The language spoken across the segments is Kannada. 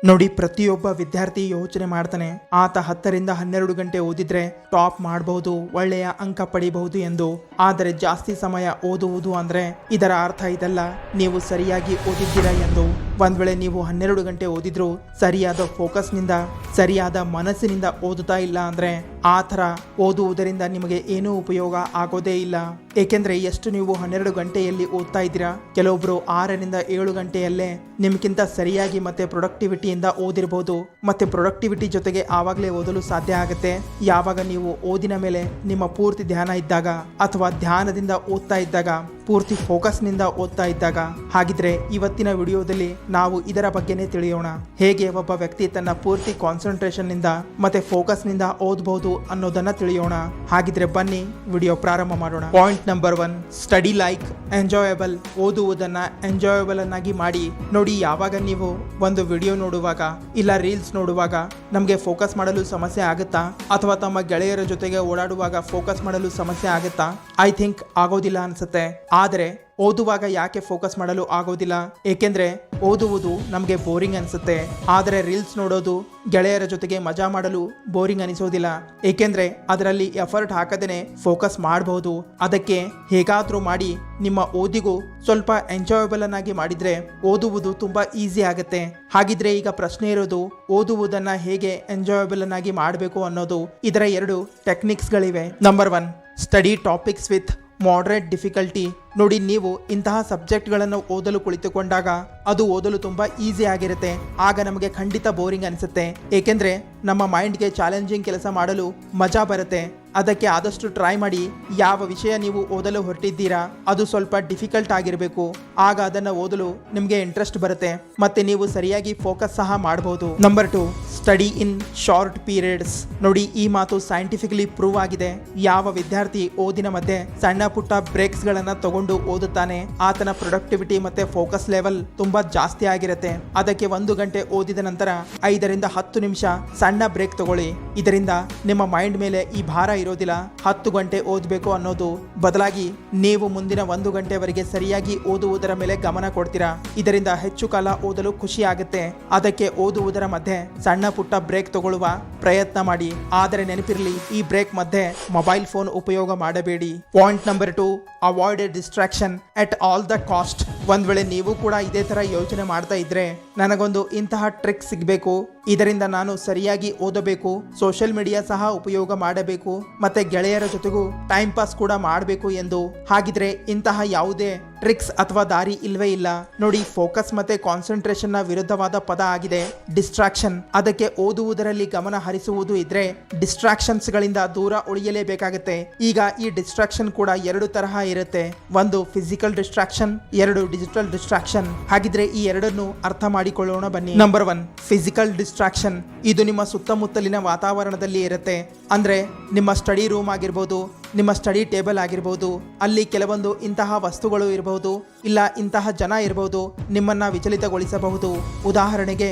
ನೋಡಿ, ಪ್ರತಿಯೊಬ್ಬ ವಿದ್ಯಾರ್ಥಿ ಯೋಚನೆ ಮಾಡ್ತಾನೆ, ಆತ 10ರಿಂದ 12 ಗಂಟೆ ಓದಿದ್ರೆ ಟಾಪ್ ಮಾಡಬಹುದು, ಒಳ್ಳೆಯ ಅಂಕ ಪಡಿಬಹುದು ಎಂದು. ಆದರೆ ಜಾಸ್ತಿ ಸಮಯ ಓದುವುದು ಅಂದ್ರೆ ಇದರ ಅರ್ಥ ಇದಲ್ಲ, ನೀವು ಸರಿಯಾಗಿ ಓದಿದ್ದೀರಾ ಎಂದು. ಒಂದ್ ವೇಳೆ ನೀವು 12 ಗಂಟೆ ಓದಿದ್ರು ಸರಿಯಾದ ಫೋಕಸ್ನಿಂದ, ಸರಿಯಾದ ಮನಸ್ಸಿನಿಂದ ಓದುತ್ತಾ ಇಲ್ಲ ಅಂದ್ರೆ ಆ ಥರ ಓದುವುದರಿಂದ ನಿಮಗೆ ಏನೂ ಉಪಯೋಗ ಆಗೋದೇ ಇಲ್ಲ. ಏಕೆಂದ್ರೆ ಎಷ್ಟು ನೀವು 12 ಗಂಟೆಯಲ್ಲಿ ಓದ್ತಾ ಇದ್ದೀರಾ, ಕೆಲವೊಬ್ರು 6ರಿಂದ 7 ಗಂಟೆಯಲ್ಲೇ ನಿಮ್ಗಿಂತ ಸರಿಯಾಗಿ ಮತ್ತೆ ಪ್ರೊಡಕ್ಟಿವಿಟಿಯಿಂದ ಓದಿರ್ಬೋದು. ಮತ್ತೆ ಪ್ರೊಡಕ್ಟಿವಿಟಿ ಜೊತೆಗೆ ಆವಾಗಲೇ ಓದಲು ಸಾಧ್ಯ ಆಗುತ್ತೆ ಯಾವಾಗ ನೀವು ಓದಿನ ಮೇಲೆ ನಿಮ್ಮ ಪೂರ್ತಿ ಧ್ಯಾನ ಇದ್ದಾಗ, ಅಥವಾ ಧ್ಯಾನದಿಂದ ಓದ್ತಾ ಇದ್ದಾಗ, ಪೂರ್ತಿ ಫೋಕಸ್ನಿಂದ ಓದ್ತಾ ಇದ್ದಾಗ. ಹಾಗಿದ್ರೆ ಇವತ್ತಿನ ವಿಡಿಯೋದಲ್ಲಿ ನಾವು ಇದರ ಬಗ್ಗೆನೇ ತಿಳಿಯೋಣ, ಹೇಗೆ ಒಬ್ಬ ವ್ಯಕ್ತಿ ತನ್ನ ಪೂರ್ತಿ ಕಾನ್ಸಂಟ್ರೇಷನ್ ನಿಂದ ಮತ್ತೆ ಫೋಕಸ್ನಿಂದ ಓದಬಹುದು ಅನ್ನೋದನ್ನ ತಿಳಿಯೋಣ. ಹಾಗಿದ್ರೆ ಬನ್ನಿ ವಿಡಿಯೋ ಪ್ರಾರಂಭ ಮಾಡೋಣ. Point number 1, study like enjoyable. ಓದುವುದನ್ನ ಎಂಜಾಯಬಲ್ ಅನ್ನಾಗಿ ಮಾಡಿ. ನೋಡಿ, ಯಾವಾಗ ನೀವು ಒಂದು ವಿಡಿಯೋ ನೋಡುವಾಗ ಇಲ್ಲ ರೀಲ್ಸ್ ನೋಡುವಾಗ ನಮಗೆ ಫೋಕಸ್ ಮಾಡಲು ಸಮಸ್ಯೆ ಆಗುತ್ತಾ, ಅಥವಾ ತಮ್ಮ ಗೆಳೆಯರ ಜೊತೆಗೆ ಓಡಾಡುವಾಗ ಫೋಕಸ್ ಮಾಡಲು ಸಮಸ್ಯೆ ಆಗುತ್ತಾ? ಐ ಥಿಂಕ್ ಆಗೋದಿಲ್ಲ ಅನ್ಸುತ್ತೆ. ಆದರೆ ಓದುವಾಗ ಯಾಕೆ ಫೋಕಸ್ ಮಾಡಲು ಆಗೋದಿಲ್ಲ? ಏಕೆಂದ್ರೆ ಓದುವುದು ನಮಗೆ ಬೋರಿಂಗ್ ಅನಿಸುತ್ತೆ. ಆದರೆ ರೀಲ್ಸ್ ನೋಡೋದು, ಗೆಳೆಯರ ಜೊತೆಗೆ ಮಜಾ ಮಾಡಲು ಬೋರಿಂಗ್ ಅನಿಸೋದಿಲ್ಲ. ಏಕೆಂದ್ರೆ ಅದರಲ್ಲಿ ಎಫರ್ಟ್ ಹಾಕದೇನೆ ಫೋಕಸ್ ಮಾಡಬಹುದು. ಅದಕ್ಕೆ ಹೇಗಾದ್ರೂ ಮಾಡಿ ನಿಮ್ಮ ಓದಿಗೂ ಸ್ವಲ್ಪ ಎಂಜಾಯಬಲ್ ಅನ್ನಾಗಿ ಮಾಡಿದ್ರೆ ಓದುವುದು ತುಂಬಾ ಈಸಿ ಆಗುತ್ತೆ. ಹಾಗಿದ್ರೆ ಈಗ ಪ್ರಶ್ನೆ ಇರೋದು, ಓದುವುದನ್ನ ಹೇಗೆ ಎಂಜಾಯಬಲ್ ಅನ್ನಾಗಿ ಮಾಡಬೇಕು ಅನ್ನೋದು. ಇದರ 2 ಟೆಕ್ನಿಕ್ಸ್ಗಳಿವೆ. Number 1, study topics with moderate difficulty. ನೋಡಿ, ನೀವು ಇಂತಹ ಸಬ್ಜೆಕ್ಟ್ಗಳನ್ನು ಓದಲು ಕುಳಿತುಕೊಂಡಾಗ ಅದು ಓದಲು ತುಂಬಾ ಈಸಿ ಆಗಿರುತ್ತೆ. ಆಗ ನಮಗೆ ಖಂಡಿತ ಬೋರಿಂಗ್ ಅನಿಸುತ್ತೆ. ಏಕೆಂದ್ರೆ ನಮ್ಮ ಮೈಂಡ್ಗೆ ಚಾಲೆಂಜಿಂಗ್ ಕೆಲಸ ಮಾಡಲು ಮಜಾ ಬರುತ್ತೆ. ಅದಕ್ಕೆ ಆದಷ್ಟು ಟ್ರೈ ಮಾಡಿ. ಯಾವ ವಿಷಯ ನೀವು ಓದಲು ಹೊರಟಿದ್ದೀರಾ ಅದು ಸ್ವಲ್ಪ ಡಿಫಿಕಲ್ಟ್ ಆಗಿರಬೇಕು. ಆಗ ಅದನ್ನು ಓದಲು ನಿಮಗೆ ಇಂಟ್ರೆಸ್ಟ್ ಬರುತ್ತೆ, ಮತ್ತೆ ನೀವು ಸರಿಯಾಗಿ ಫೋಕಸ್ ಸಹ ಮಾಡಬಹುದು. Number 2, study in short periods. ನೋಡಿ, ಈ ಮಾತು ಸೈಂಟಿಫಿಕಲಿ ಪ್ರೂವ್ ಆಗಿದೆ. ಯಾವ ವಿದ್ಯಾರ್ಥಿ ಓದಿನ ಮಧ್ಯೆ ಸಣ್ಣ ಪುಟ್ಟ ಬ್ರೇಕ್ಸ್ ಗಳನ್ನ ತಗೊಂಡು ಓದುತ್ತಾನೆ, ಆತನ ಪ್ರೊಡಕ್ಟಿವಿಟಿ ಮತ್ತೆ ಫೋಕಸ್ ಲೆವೆಲ್ ತುಂಬಾ ಜಾಸ್ತಿ ಆಗಿರುತ್ತೆ. ಅದಕ್ಕೆ 1 ಗಂಟೆ ಓದಿದ ನಂತರ 5ರಿಂದ 10 ನಿಮಿಷ ಸಣ್ಣ ಬ್ರೇಕ್ ತಗೊಳ್ಳಿ. ಇದರಿಂದ ನಿಮ್ಮ ಮೈಂಡ್ ಮೇಲೆ ಈ ಭಾರ ಇರೋದಿಲ್ಲ 10 ಗಂಟೆ ಓದಬೇಕು ಅನ್ನೋದು. ಬದಲಾಗಿ ನೀವು ಮುಂದಿನ 1 ಗಂಟೆವರೆಗೆ ಸರಿಯಾಗಿ ಓದುವುದರ ಮೇಲೆ ಗಮನ ಕೊಡ್ತೀರಾ. ಇದರಿಂದ ಹೆಚ್ಚು ಕಾಲ ಓದಲು ಖುಷಿ ಆಗುತ್ತೆ. ಅದಕ್ಕೆ ಓದುವುದರ ಮಧ್ಯೆ ಸಣ್ಣ ಪುಟ್ಟ ಬ್ರೇಕ್ ತಗೊಳ್ಳುವ ಪ್ರಯತ್ನ ಮಾಡಿ. ಆದರೆ ನೆನಪಿರಲಿ, ಈ ಬ್ರೇಕ್ ಮಧ್ಯೆ ಮೊಬೈಲ್ ಫೋನ್ ಉಪಯೋಗ ಮಾಡಬೇಡಿ. Point number 2, avoid distraction at all the cost. ಒಂದ್ ವೇಳೆ ನೀವು ಕೂಡ ಇದೇ ತರ ಯೋಚನೆ ಮಾಡ್ತಾ ಇದ್ರೆ, ನನಗೊಂದು ಇಂತಹ ಟ್ರಿಕ್ ಸಿಗಬೇಕು, ಇದರಿಂದ ನಾನು ಸರಿಯಾಗಿ ಓದಬೇಕು, ಸೋಷಿಯಲ್ ಮೀಡಿಯಾ ಸಹ ಉಪಯೋಗ ಮಾಡಬೇಕು, ಮತ್ತೆ ಗೆಳೆಯರ ಜೊತೆಗೂ ಟೈಮ್ ಪಾಸ್ ಕೂಡ ಮಾಡಬೇಕು ಎಂದು. ಹಾಗಿದ್ರೆ ಇಂತಹ ಯಾವುದೇ ಟ್ರಿಕ್ಸ್ ಅಥವಾ ದಾರಿ ಇಲ್ವೇ ಇಲ್ಲ. ನೋಡಿ, ಫೋಕಸ್ ಮತ್ತೆ ಕಾನ್ಸಂಟ್ರೇಷನ್ ನ ವಿರುದ್ಧವಾದ ಪದ ಆಗಿದೆ ಡಿಸ್ಟ್ರಾಕ್ಷನ್. ಅದಕ್ಕೆ ಓದುವುದರಲ್ಲಿ ಗಮನ ಹರಿಸುವುದು ಇದ್ರೆ ಡಿಸ್ಟ್ರಾಕ್ಷನ್ಸ್ ಗಳಿಂದ ದೂರ ಉಳಿಯಲೇಬೇಕಾಗುತ್ತೆ. ಈಗ ಈ ಡಿಸ್ಟ್ರಾಕ್ಷನ್ ಕೂಡ 2 ತರಹ ಇರುತ್ತೆ. ಒಂದು ಫಿಸಿಕಲ್ ಡಿಸ್ಟ್ರಾಕ್ಷನ್, 2 ಡಿಜಿಟಲ್ ಡಿಸ್ಟ್ರಾಕ್ಷನ್. ಹಾಗಿದ್ರೆ ಈ ಎರಡನ್ನು ಅರ್ಥ ಮಾಡಿಕೊಳ್ಳೋಣ ಬನ್ನಿ. Number 1, physical distraction. ಇದು ನಿಮ್ಮ ಸುತ್ತಮುತ್ತಲಿನ ವಾತಾವರಣದಲ್ಲಿ ಇರುತ್ತೆ. ಅಂದ್ರೆ ನಿಮ್ಮ ಸ್ಟಡಿ ರೂಮ್ ಆಗಿರ್ಬೋದು, ನಿಮ್ಮ ಸ್ಟಡಿ ಟೇಬಲ್ ಆಗಿರ್ಬೋದು, ಅಲ್ಲಿ ಕೆಲವೊಂದು ಇಂತಹ ವಸ್ತುಗಳು ಇರಬಹುದು, ಇಲ್ಲ ಇಂತಹ ಜನ ಇರಬಹುದು, ನಿಮ್ಮನ್ನ ವಿಚಲಿತಗೊಳಿಸಬಹುದು. ಉದಾಹರಣೆಗೆ,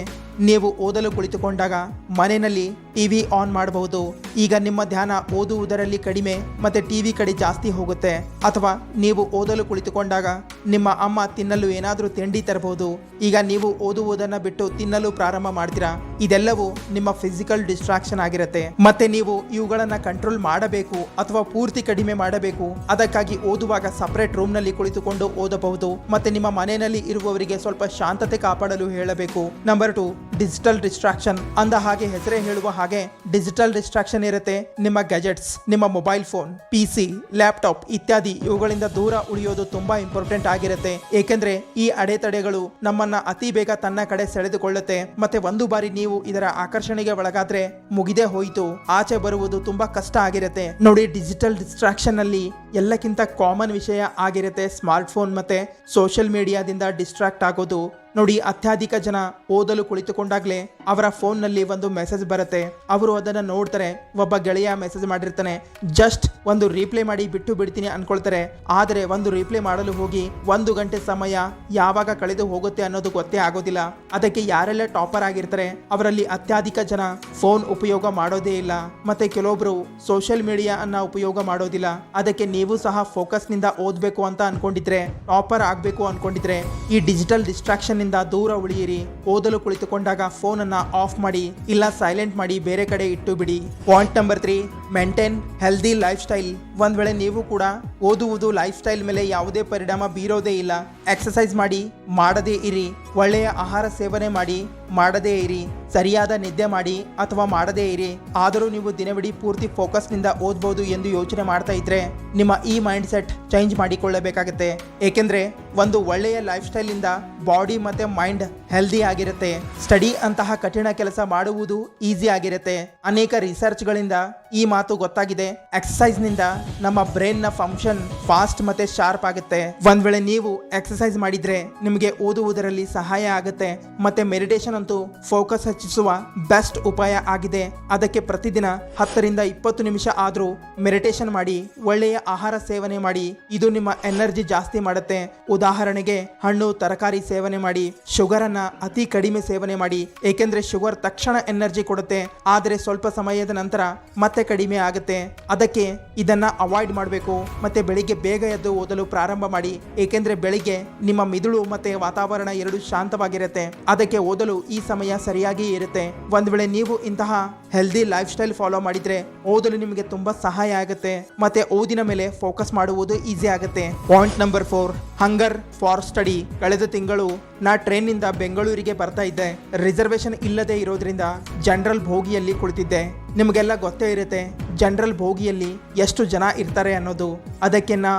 ನೀವು ಓದಲು ಕುಳಿತುಕೊಂಡಾಗ ಮನೆಯಲ್ಲಿ ಟಿವಿ ಆನ್ ಮಾಡಬಹುದು. ಈಗ ನಿಮ್ಮ ಧ್ಯಾನ ಓದುವುದರಲ್ಲಿ ಕಡಿಮೆ ಮತ್ತೆ ಟಿವಿ ಕಡೆ ಜಾಸ್ತಿ ಹೋಗುತ್ತೆ. ಅಥವಾ ನೀವು ಓದಲು ಕುಳಿತುಕೊಂಡಾಗ ನಿಮ್ಮ ಅಮ್ಮ ತಿನ್ನಲು ಏನಾದರೂ ತಿಂಡಿ ತರಬಹುದು. ಈಗ ನೀವು ಓದುವುದನ್ನ ಬಿಟ್ಟು ತಿನ್ನಲು ಪ್ರಾರಂಭ ಮಾಡ್ತೀರಾ. ಇದೆಲ್ಲವೂ ನಿಮ್ಮ ಫಿಸಿಕಲ್ ಡಿಸ್ಟ್ರಾಕ್ಷನ್ ಆಗಿರುತ್ತೆ. ಮತ್ತೆ ನೀವು ಇವುಗಳನ್ನ ಕಂಟ್ರೋಲ್ ಮಾಡಬೇಕು ಅಥವಾ ಪೂರ್ತಿ ಕಡಿಮೆ ಮಾಡಬೇಕು. ಅದಕ್ಕಾಗಿ ಓದುವಾಗ ಸಪರೇಟ್ ರೂಮ್ ನಲ್ಲಿ ಕುಳಿತುಕೊಂಡು ಓದಬಹುದು. ಮತ್ತೆ ನಿಮ್ಮ ಮನೆಯಲ್ಲಿ ಇರುವವರಿಗೆ ಸ್ವಲ್ಪ ಶಾಂತತೆ ಕಾಪಾಡಲು ಹೇಳಬೇಕು. Number 2, digital distraction. ಅಂದ ಹಾಗೆ ಹೆಸರೇ ಹೇಳುವ ಹಾಗೆ ಡಿಜಿಟಲ್ ಡಿಸ್ಟ್ರಾಕ್ಷನ್ ಇರುತ್ತೆ. ನಿಮ್ಮ ಗ್ಯಾಜೆಟ್ಸ್, ನಿಮ್ಮ ಮೊಬೈಲ್ ಫೋನ್, PC, ಲ್ಯಾಪ್ಟಾಪ್ ಇತ್ಯಾದಿ ಇವುಗಳಿಂದ ದೂರ ಉಳಿಯೋದು ತುಂಬಾ ಇಂಪಾರ್ಟೆಂಟ್ ಆಗಿರುತ್ತೆ. ಏಕೆಂದ್ರೆ ಈ ಅಡೆತಡೆಗಳು ನಮ್ಮನ್ನ ಅತಿ ಬೇಗ ತನ್ನ ಕಡೆ ಸೆಳೆದುಕೊಳ್ಳುತ್ತೆ. ಮತ್ತೆ ಒಂದು ಬಾರಿ ನೀವು ಇದರ ಆಕರ್ಷಣೆಗೆ ಒಳಗಾದ್ರೆ ಮುಗಿದೇ ಹೋಯಿತು, ಆಚೆ ಬರುವುದು ತುಂಬಾ ಕಷ್ಟ ಆಗಿರುತ್ತೆ. ನೋಡಿ, ಡಿಜಿಟಲ್ ಡಿಸ್ಟ್ರಾಕ್ಷನ್ ಅಲ್ಲಿ ಎಲ್ಲಕ್ಕಿಂತ ಕಾಮನ್ ವಿಷಯ ಆಗಿರುತ್ತೆ ಸ್ಮಾರ್ಟ್ ಫೋನ್ ಮತ್ತೆ ಸೋಷಿಯಲ್ ಮೀಡಿಯಾದಿಂದ ಡಿಸ್ಟ್ರಾಕ್ಟ್ ಆಗೋದು. ನೋಡಿ, ಅತ್ಯಧಿಕ ಜನ ಓದಲು ಕುಳಿತುಕೊಂಡಾಗ್ಲೇ ಅವರ ಫೋನ್ನಲ್ಲಿ ಒಂದು ಮೆಸೇಜ್ ಬರುತ್ತೆ. ಅವರು ಅದನ್ನು ನೋಡ್ತಾರೆ. ಒಬ್ಬ ಗೆಳೆಯ ಮೆಸೇಜ್ ಮಾಡಿರ್ತಾನೆ, ಜಸ್ಟ್ ಒಂದು ರೀಪ್ಲೈ ಮಾಡಿ ಬಿಟ್ಟು ಬಿಡ್ತೀನಿ ಅನ್ಕೊಳ್ತಾರೆ. ಆದರೆ ಒಂದು ರೀಪ್ಲೈ ಮಾಡಲು ಹೋಗಿ 1 ಗಂಟೆ ಸಮಯ ಯಾವಾಗ ಕಳೆದು ಹೋಗುತ್ತೆ ಅನ್ನೋದು ಗೊತ್ತೇ ಆಗೋದಿಲ್ಲ. ಅದಕ್ಕೆ ಯಾರೆಲ್ಲ ಟಾಪರ್ ಆಗಿರ್ತಾರೆ ಅವರಲ್ಲಿ ಅತ್ಯಧಿಕ ಜನ ಫೋನ್ ಉಪಯೋಗ ಮಾಡೋದೇ ಇಲ್ಲ. ಮತ್ತೆ ಕೆಲವೊಬ್ರು ಸೋಷಿಯಲ್ ಮೀಡಿಯಾ ಅನ್ನ ಉಪಯೋಗ ಮಾಡೋದಿಲ್ಲ. ಅದಕ್ಕೆ ನೀವು ಸಹ ಫೋಕಸ್ ನಿಂದ ಓದಬೇಕು ಅಂತ ಅನ್ಕೊಂಡಿದ್ರೆ, ಟಾಪರ್ ಆಗಬೇಕು ಅನ್ಕೊಂಡಿದ್ರೆ, ಈ ಡಿಜಿಟಲ್ ಡಿಸ್ಟ್ರಾಕ್ಷನ್ ಫೋನ್ನಿಂದ ದೂರ ಉಳಿಯಿರಿ. ಓದಲು ಕುಳಿತುಕೊಂಡಾಗ ಫೋನ್ ಅನ್ನ ಆಫ್ ಮಾಡಿ ಇಲ್ಲ ಸೈಲೆಂಟ್ ಮಾಡಿ ಬೇರೆ ಕಡೆ ಇಟ್ಟು ಬಿಡಿ. Point number 3, maintain healthy life style. ಒಂದ್ ವೇಳೆ ನೀವು ಕೂಡ ಓದುವುದು ಲೈಫ್ ಸ್ಟೈಲ್ ಮೇಲೆ ಯಾವುದೇ ಪರಿಣಾಮ ಬೀರೋದೇ ಇಲ್ಲ, ಎಕ್ಸಸೈಸ್ ಮಾಡಿ ಮಾಡದೇ ಇರಿ, ಒಳ್ಳೆಯ ಆಹಾರ ಸೇವನೆ ಮಾಡಿ ಮಾಡದೇ ಇರಿ, ಸರಿಯಾದ ನಿದ್ದೆ ಮಾಡಿ ಅಥವಾ ಮಾಡದೇ ಇರಿ, ಆದರೂ ನೀವು ದಿನವಿಡೀ ಪೂರ್ತಿ ಫೋಕಸ್ನಿಂದ ಓದಬಹುದು ಎಂದು ಯೋಚನೆ ಮಾಡ್ತಾ ಇದ್ರೆ ನಿಮ್ಮ ಈ ಮೈಂಡ್ ಸೆಟ್ ಚೇಂಜ್ ಮಾಡಿಕೊಳ್ಳಬೇಕಾಗತ್ತೆ. ಏಕೆಂದ್ರೆ ಒಂದು ಒಳ್ಳೆಯ ಲೈಫ್ ಸ್ಟೈಲ್ ಇಂದ ಬಾಡಿ ಮತ್ತೆ ಮೈಂಡ್ ಹೆಲ್ದಿ ಆಗಿರುತ್ತೆ. ಸ್ಟಡಿ ಅಂತಹ ಕಠಿಣ ಕೆಲಸ ಮಾಡುವುದು ಈಸಿ ಆಗಿರುತ್ತೆ. ಅನೇಕ ರಿಸರ್ಚ್ ಗಳಿಂದ ಈ ಮಾತು ಗೊತ್ತಾಗಿದೆ. ಎಕ್ಸಸೈಸ್ ನಿಂದ ನಮ್ಮ ಬ್ರೈನ್ ನ ಫಂಕ್ಷನ್ ಫಾಸ್ಟ್ ಮತ್ತೆ ಶಾರ್ಪ್ ಆಗುತ್ತೆ. ಒಂದ್ ವೇಳೆ ನೀವು ಎಕ್ಸಸೈಸ್ ಮಾಡಿದ್ರೆ ನಿಮಗೆ ಓದುವುದರಲ್ಲಿ ಸಹಾಯ ಆಗುತ್ತೆ. ಮತ್ತೆ ಮೆಡಿಟೇಷನ್ ಅಂತೂ ಫೋಕಸ್ ಹೆಚ್ಚಿಸುವ ಬೆಸ್ಟ್ ಉಪಾಯ ಆಗಿದೆ. ಅದಕ್ಕೆ ಪ್ರತಿದಿನ 10 ರಿಂದ 20 ನಿಮಿಷ ಆದ್ರೂ ಮೆಡಿಟೇಷನ್ ಮಾಡಿ, ಒಳ್ಳೆಯ ಆಹಾರ ಸೇವನೆ ಮಾಡಿ. ಇದು ನಿಮ್ಮ ಎನರ್ಜಿ ಜಾಸ್ತಿ ಮಾಡುತ್ತೆ. ಉದಾಹರಣೆಗೆ ಹಣ್ಣು ತರಕಾರಿ ಸೇವನೆ ಮಾಡಿ, ಶುಗರ್ ಅನ್ನ ಅತಿ ಕಡಿಮೆ ಸೇವನೆ ಮಾಡಿ. ಏಕೆಂದ್ರೆ ಶುಗರ್ ತಕ್ಷಣ ಎನರ್ಜಿ ಕೊಡುತ್ತೆ, ಆದರೆ ಸ್ವಲ್ಪ ಸಮಯದ ನಂತರ ಮತ್ತೆ ಕಡಿಮೆ ಆಗುತ್ತೆ. ಅದಕ್ಕೆ ಇದನ್ನ ಅವಾಯ್ಡ್ ಮಾಡಬೇಕು. ಮತ್ತೆ ಬೆಳಿಗ್ಗೆ ಬೇಗ ಎದ್ದು ಓದಲು ಪ್ರಾರಂಭ ಮಾಡಿ. ಏಕೆಂದ್ರೆ ಬೆಳಿಗ್ಗೆ ನಿಮ್ಮ ಮಿದುಳು ಮತ್ತೆ ವಾತಾವರಣ ಎರಡು ಶಾಂತವಾಗಿರುತ್ತೆ. ಅದಕ್ಕೆ ಓದಲು ಈ ಸಮಯ ಸರಿಯಾಗಿ ಇರುತ್ತೆ. ಒಂದ್ ವೇಳೆ ನೀವು ಇಂತಹ ಹೆಲ್ದಿ ಲೈಫ್ ಸ್ಟೈಲ್ ಫಾಲೋ ಮಾಡಿದ್ರೆ ಓದಲು ನಿಮಗೆ ತುಂಬಾ ಸಹಾಯ ಆಗುತ್ತೆ. ಮತ್ತೆ ಓದಿನ ಮೇಲೆ ಫೋಕಸ್ ಮಾಡುವುದು ಈಸಿ ಆಗುತ್ತೆ. Point number 4, hunger for study. ಕಳೆದ ತಿಂಗಳು ನಾ ಟ್ರೈನ್ ನಿಂದ ಬೆಂಗಳೂರಿಗೆ ಬರ್ತಾ ಇದ್ದೆ. ರಿಸರ್ವೇಶನ್ ಇಲ್ಲದೆ ಇರೋದ್ರಿಂದ ಜನರಲ್ ಬೋಗಿಯಲ್ಲಿ ಕುಳಿತಿದ್ದೆ. ನಿಮಗೆಲ್ಲ ಗೊತ್ತೇ ಇರುತ್ತೆ ಜನರಲ್ ಬೋಗಿಯಲ್ಲಿ ಎಷ್ಟು ಜನ ಇರ್ತಾರೆ ಅನ್ನೋದು. ಅದಕ್ಕೆ ನಾ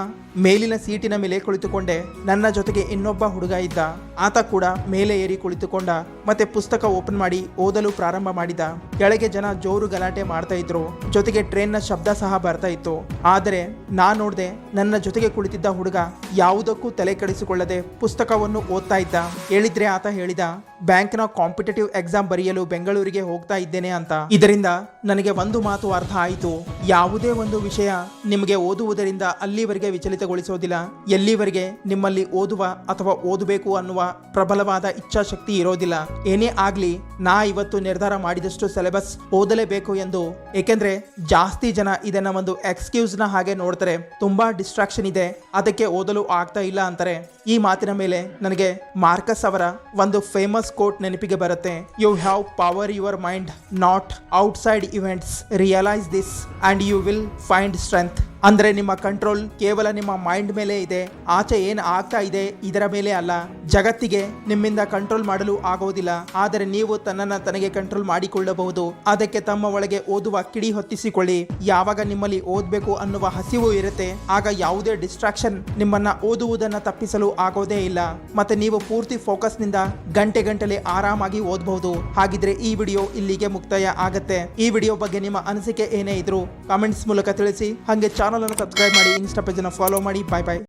ಮೇಲಿನ ಸೀಟಿನ ಮೇಲೆ ಕುಳಿತುಕೊಂಡೆ. ನನ್ನ ಜೊತೆಗೆ ಇನ್ನೊಬ್ಬ ಹುಡುಗ ಇದ್ದ. ಆತ ಕೂಡ ಮೇಲೆ ಏರಿ ಕುಳಿತುಕೊಂಡ ಮತ್ತೆ ಪುಸ್ತಕ ಓಪನ್ ಮಾಡಿ ಓದಲು ಪ್ರಾರಂಭ ಮಾಡಿದ. ಕೆಳಗೆ ಜನ ಜೋರು ಗಲಾಟೆ ಮಾಡ್ತಾ ಇದ್ರು. ಜೊತೆಗೆ ಟ್ರೈನ್ ನ ಶಬ್ದ ಸಹ ಬರ್ತಾ ಇತ್ತು. ಆದರೆ ನಾ ನೋಡ್ದೆ ನನ್ನ ಜೊತೆಗೆ ಕುಳಿತಿದ್ದ ಹುಡುಗ ಯಾವುದಕ್ಕೂ ತಲೆ ಕೆಡಿಸಿಕೊಳ್ಳದೆ ಪುಸ್ತಕವನ್ನು ಓದ್ತಾ ಇದ್ದ. ಹೇಳಿದ್ರೆ ಆತ ಹೇಳಿದ, ಬ್ಯಾಂಕ್ನ ಕಾಂಪಿಟೇಟಿವ್ ಎಕ್ಸಾಮ್ ಬರೆಯಲು ಬೆಂಗಳೂರಿಗೆ ಹೋಗ್ತಾ ಇದ್ದೇನೆ ಅಂತ. ಇದರಿಂದ ನನಗೆ ಒಂದು ಮಾತು ಅರ್ಥ ಆಯಿತು. ಯಾವುದೇ ಒಂದು ವಿಷಯ ನಿಮಗೆ ಓದುವುದರಿಂದ ಅಲ್ಲಿವರೆಗೆ ವಿಚಲಿತಗೊಳಿಸೋದಿಲ್ಲ, ಎಲ್ಲಿವರೆಗೆ ನಿಮ್ಮಲ್ಲಿ ಓದುವ ಅಥವಾ ಓದಬೇಕು ಅನ್ನುವ ಪ್ರಬಲವಾದ ಇಚ್ಛಾಶಕ್ತಿ ಇರೋದಿಲ್ಲ. ಏನೇ ಆಗ್ಲಿ, ನಾ ಇವತ್ತು ನಿರ್ಧಾರ ಮಾಡಿದಷ್ಟು ಸಿಲೆಬಸ್ ಓದಲೇಬೇಕು ಎಂದು. ಏಕೆಂದ್ರೆ ಜಾಸ್ತಿ ಜನ ಇದನ್ನ ಒಂದು ಎಕ್ಸ್ಕ್ಯೂಸ್ ನ ಹಾಗೆ ನೋಡ್ತಾರೆ. ತುಂಬಾ ಡಿಸ್ಟ್ರಾಕ್ಷನ್ ಇದೆ, ಅದಕ್ಕೆ ಓದಲು ಆಗ್ತಾ ಇಲ್ಲ ಅಂತಾರೆ. ಈ ಮಾತಿನ ಮೇಲೆ ನನಗೆ ಮಾರ್ಕಸ್ ಅವರ ಒಂದು ಫೇಮಸ್ ಕೋಟ್ ನೆನಪಿಗೆ ಬರುತ್ತೆ. You have power your mind, not outside events. Realize this and you will find strength. ಅಂದ್ರೆ ನಿಮ್ಮ ಕಂಟ್ರೋಲ್ ಕೇವಲ ನಿಮ್ಮ ಮೈಂಡ್ ಮೇಲೆ ಇದೆ, ಆಚೆ ಏನು ಆಗ್ತಾ ಇದೆ ಇದರ ಮೇಲೆ ಅಲ್ಲ. ಜಗತ್ತಿಗೆ ನಿಮ್ಮಿಂದ ಕಂಟ್ರೋಲ್ ಮಾಡಲು ಆಗೋದಿಲ್ಲ, ಆದರೆ ನೀವು ತನ್ನನ್ನು ತನಗೆ ಕಂಟ್ರೋಲ್ ಮಾಡಿಕೊಳ್ಳಬಹುದು. ಅದಕ್ಕೆ ತಮ್ಮ ಒಳಗೆ ಓದುವ ಕಿಡಿ ಹೊತ್ತಿಸಿಕೊಳ್ಳಿ. ಯಾವಾಗ ನಿಮ್ಮಲ್ಲಿ ಓದಬೇಕು ಅನ್ನುವ ಹಸಿವು ಇರುತ್ತೆ, ಆಗ ಯಾವುದೇ ಡಿಸ್ಟ್ರಾಕ್ಷನ್ ನಿಮ್ಮನ್ನ ಓದುವುದನ್ನ ತಪ್ಪಿಸಲು ಆಗೋದೇ ಇಲ್ಲ. ಮತ್ತೆ ನೀವು ಪೂರ್ತಿ ಫೋಕಸ್ ನಿಂದ ಗಂಟೆಗಟ್ಟಲೆ ಆರಾಮಾಗಿ ಓದಬಹುದು. ಹಾಗಿದ್ರೆ ಈ ವಿಡಿಯೋ ಇಲ್ಲಿಗೆ ಮುಕ್ತಾಯ ಆಗತ್ತೆ. ಈ ವಿಡಿಯೋ ಬಗ್ಗೆ ನಿಮ್ಮ ಅನಿಸಿಕೆ ಏನೇ ಇದ್ರು ಕಾಮೆಂಟ್ಸ್ ಮೂಲಕ ತಿಳಿಸಿ. ಹಾಗೆ ಚಾನಲ್ ಅನ್ನು ಸಬ್ಸ್ಕ್ರೈಬ್ ಮಾಡಿ, ಇನ್ಸ್ಟಾ ಪೇಜ್ ಅನ್ನು ಫಾಲೋ ಮಾಡಿ. ಬಾಯ್ ಬಾಯ್.